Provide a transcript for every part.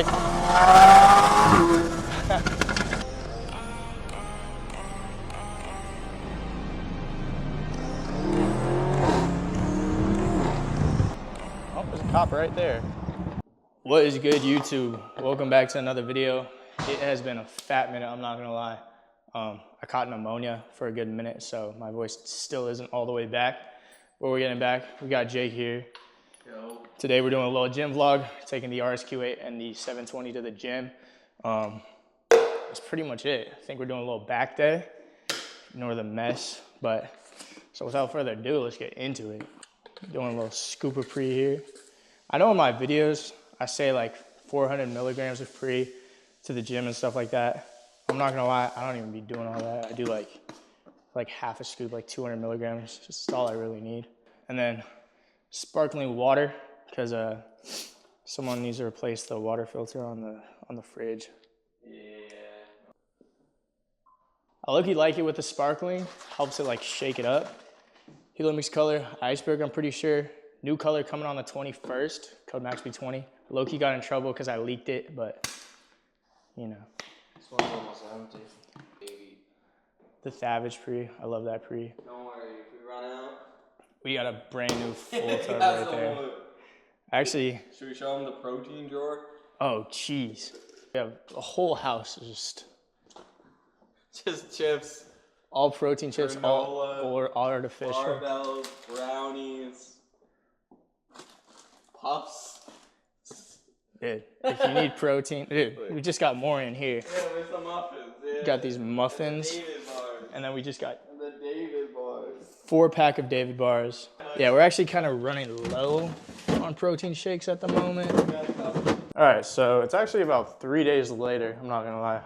bike. Oh, there's a cop right there. What is good, YouTube? Welcome back to another video. It has been a fat minute, I'm not gonna lie. I caught pneumonia for a good minute, so my voice still isn't all the way back. But we're getting back. We got Jake here. Yo. Today we're doing a little gym vlog, taking the RSQ8 and the 720 to the gym. That's pretty much it. I think we're doing a little back day, ignore the mess. But so without further ado, let's get into it. Doing a little scoop of pre here. I know in my videos I say like 400 milligrams of pre to the gym and stuff like that. I'm not gonna lie, I don't even be doing all that. I do like half a scoop, like 200 milligrams. Just all I really need. And then sparkling water, because someone needs to replace the water filter on the fridge. Yeah. I look like it with the sparkling, helps it like shake it up. Hilo Mix color, iceberg, I'm pretty sure. New color coming on the 21st, code MaxB20. Low-key got in trouble because I leaked it, but you know. This one's almost empty. Baby. The Savage pre, I love that pre. Don't worry, if we run out. We got a brand new full tub right there. Actually. Should we show them the protein drawer? Oh, jeez. We have a whole house just chips. All protein chips, granola, all artificial. barbells, brownies, puffs. Dude, if you need protein, dude, we just got more in here. Yeah, with some muffins. Yeah. Got these muffins, The David bars. and then we just got The David bars. 4-pack of David bars. Yeah, we're actually kind of running low on protein shakes at the moment. All right, so it's actually about 3 days later. I'm not gonna lie.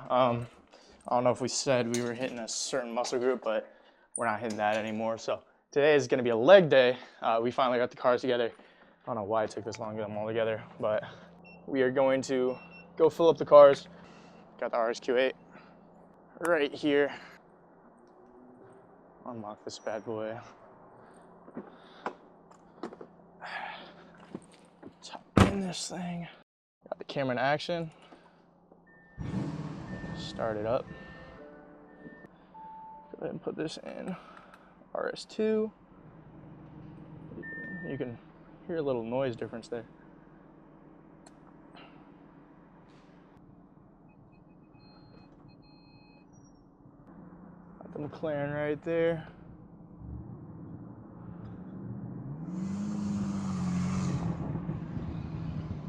I don't know if we said we were hitting a certain muscle group, but we're not hitting that anymore. So today is gonna be a leg day. We finally got the cars together. I don't know why it took this long to get them all together, but we are going to go fill up the cars. Got the RSQ8 right here. Unlock this bad boy. Top in this thing. Got the camera in action. Start it up. Go ahead and put this in RS2. You can hear a little noise difference there. Got the McLaren right there.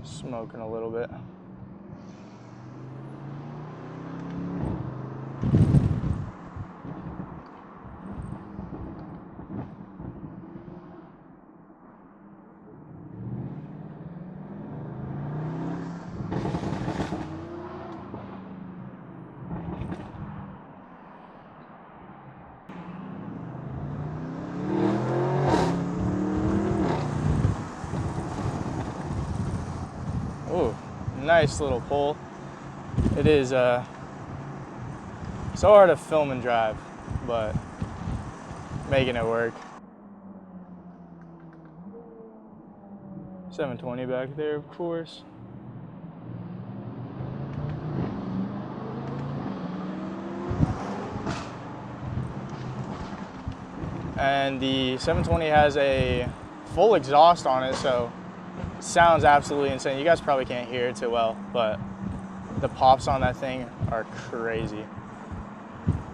Smoking a little bit. Oh, nice little pull. It is so hard to film and drive, but making it work. 720 back there, of course. And the 720 has a full exhaust on it, so sounds absolutely insane. You guys probably can't hear it too well, but the pops on that thing are crazy.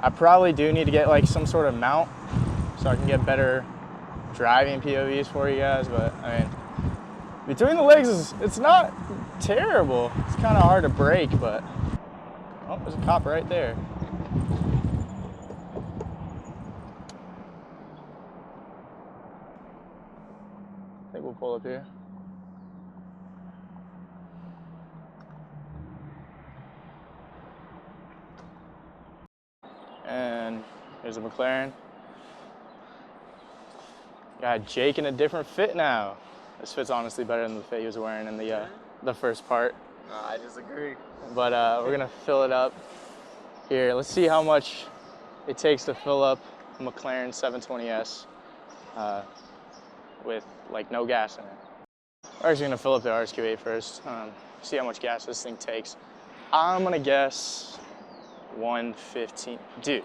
I probably do need to get like some sort of mount so I can get better driving POVs for you guys, but I mean, between the legs, it's not terrible. It's kind of hard to brake, but oh, there's a cop right there. I think we'll pull up here. And here's a McLaren. Got Jake in a different fit now. This fit's honestly better than the fit he was wearing in the first part. I disagree. But we're gonna fill it up here. Let's see how much it takes to fill up a McLaren 720S with like no gas in it. We're actually gonna fill up the RSQ8 first. see how much gas this thing takes. I'm gonna guess 115. Dude,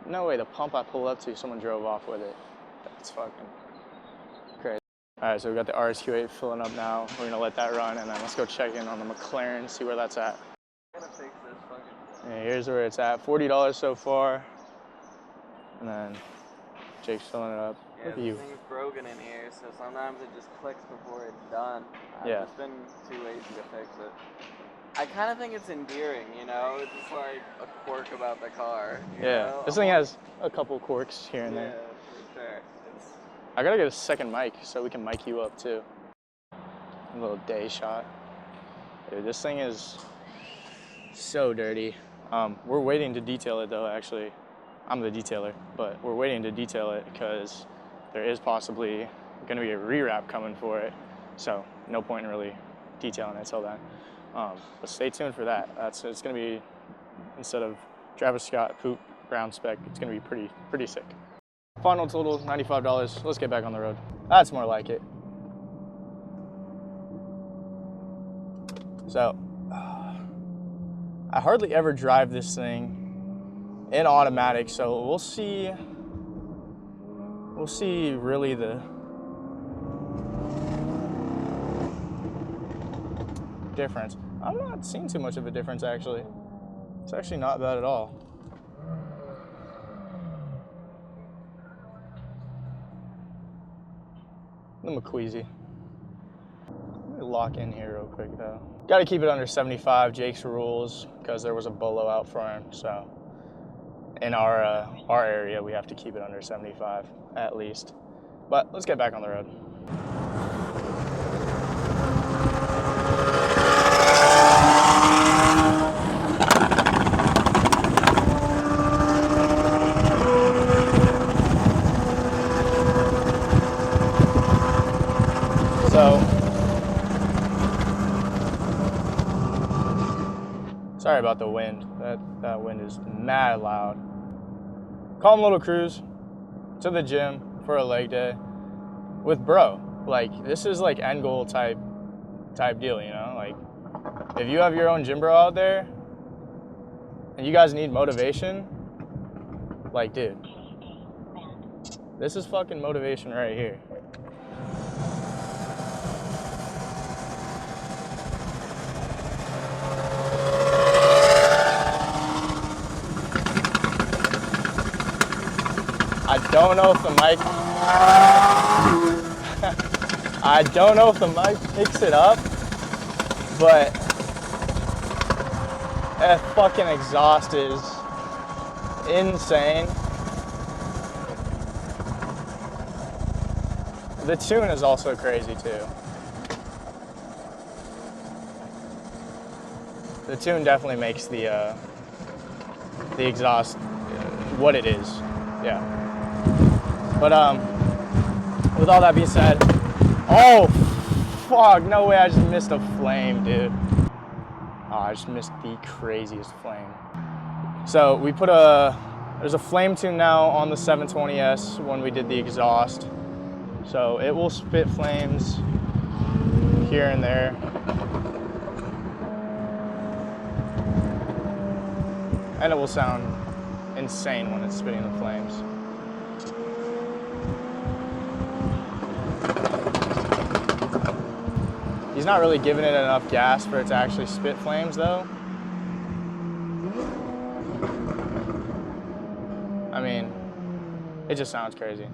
no way, the pump I pulled up to, someone drove off with it. That's fucking crazy. All right, so we got the RSQ8 filling up now. We're gonna let that run, and then let's go check in on the McLaren, see where that's at. I'm gonna fix this fucking... Yeah, here's where it's at, $40 so far. And then Jake's filling it up. Yeah, Look at the you. thing's broken in here, so sometimes it just clicks before it's done. I've Yeah. just been too lazy to fix it. I kind of think it's endearing, you know? It's just like a quirk about the car. You know? This thing has a couple quirks here and Yeah, there. for sure. It's... I gotta get a second mic so we can mic you up too. A little day shot. Dude, this thing is so dirty. We're waiting to detail it though, actually. I'm the detailer, but we're waiting to detail it because there is possibly gonna be a rewrap coming for it. So no point in really detailing it till then. But stay tuned for that. It's gonna be, instead of Travis Scott poop brown spec, it's gonna be pretty sick. Final total, $95. Let's get back on the road. That's more like it. So, I hardly ever drive this thing in automatic, so we'll see really the difference. I'm not seeing too much of a difference actually. It's actually not bad at all. The McQueezy. Let me lock in here real quick though. Got to keep it under 75, Jake's rules, because there was a bolo out front. So in our area, we have to keep it under 75 at least. But let's get back on the road. So, sorry about the wind. That wind is mad loud. Calm little cruise to the gym for a leg day with bro. Like, this is like end goal type deal, you know? Like, if you have your own gym bro out there and you guys need motivation, like, dude, this is fucking motivation right here. I don't know if the mic I don't know if the mic picks it up, but that fucking exhaust is insane. The tune is also crazy too. The tune definitely makes the exhaust what it is. Yeah. But with all that being said, oh fuck, no way, I just missed a flame, dude. Oh, I just missed the craziest flame. So we put there's a flame tune now on the 720S when we did the exhaust. So it will spit flames here and there. And it will sound insane when it's spitting the flames. He's not really giving it enough gas for it to actually spit flames though. I mean, it just sounds crazy.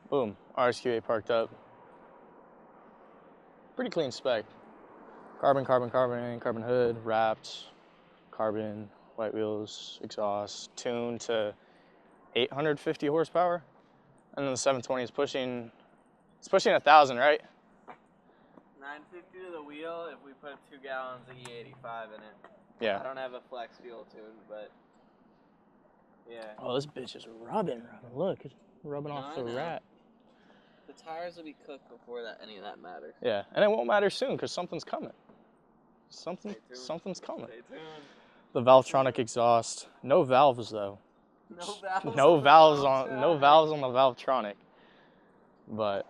Boom, RSQ8 parked up. Pretty clean spec. Carbon hood, wrapped, carbon, white wheels, exhaust, tuned to 850 horsepower. And then the 720 is pushing, it's pushing 1,000, right? 950 to the wheel if we put 2 gallons of E85 in it. Yeah. I don't have a flex fuel tune, but yeah. Oh, this bitch is rubbing. Look, it's rubbing off the rat. The tires will be cooked before any of that matters. Yeah, and it won't matter soon because something's coming. Something's coming. Stay tuned. The Valvetronic exhaust. No valves though. No valves. No valves on the Valvetronic. But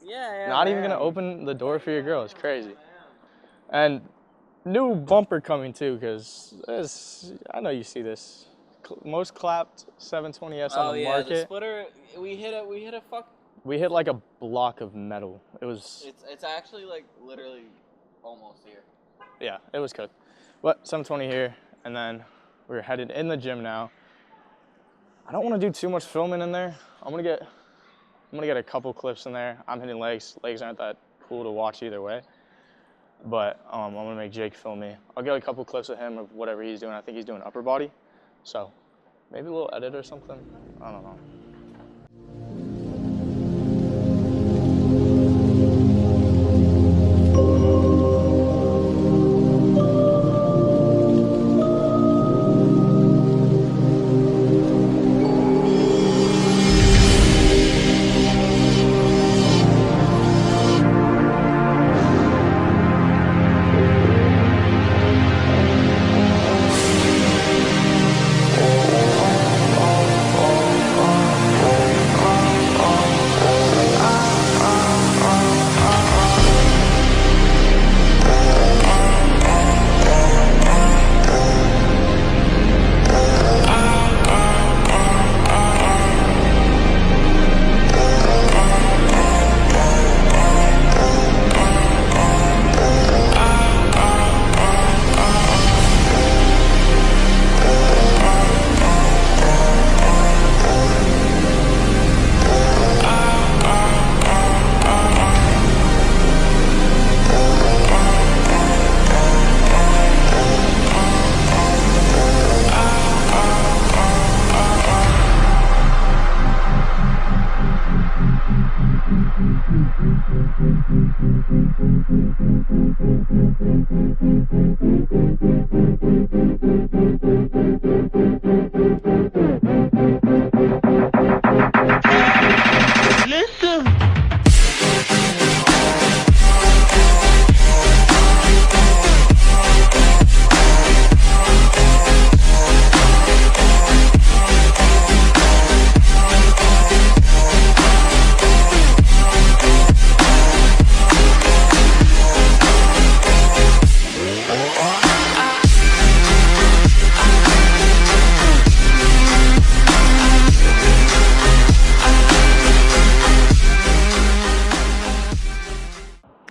Yeah, Not even gonna open the door for your girl. It's crazy. And new bumper coming too, because I know you see this. Most clapped 720S on the market. The splitter. We hit a fuck. We hit like a block of metal. It was. It's actually like literally almost here. Yeah, it was cooked. But 720 here, and then we're headed in the gym now. I don't want to do too much filming in there. I'm gonna get a couple clips in there. I'm hitting legs. Legs aren't that cool to watch either way. But I'm gonna make Jake film me. I'll get a couple clips of him of whatever he's doing. I think he's doing upper body. So maybe a little edit or something. I don't know.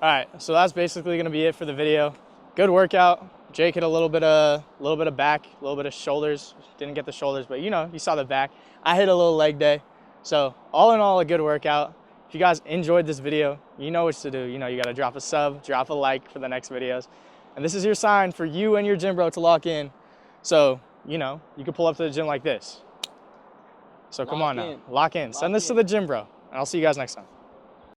All right, so that's basically gonna be it for the video. Good workout. Jake hit a little bit of back, a little bit of shoulders. Didn't get the shoulders, but you know, you saw the back. I hit a little leg day. So all in all, a good workout. If you guys enjoyed this video, you know what to do. You know, you gotta drop a sub, drop a like for the next videos. And this is your sign for you and your gym bro to lock in. So, you know, you can pull up to the gym like this. So come on now, lock in. Send this to the gym bro, and I'll see you guys next time.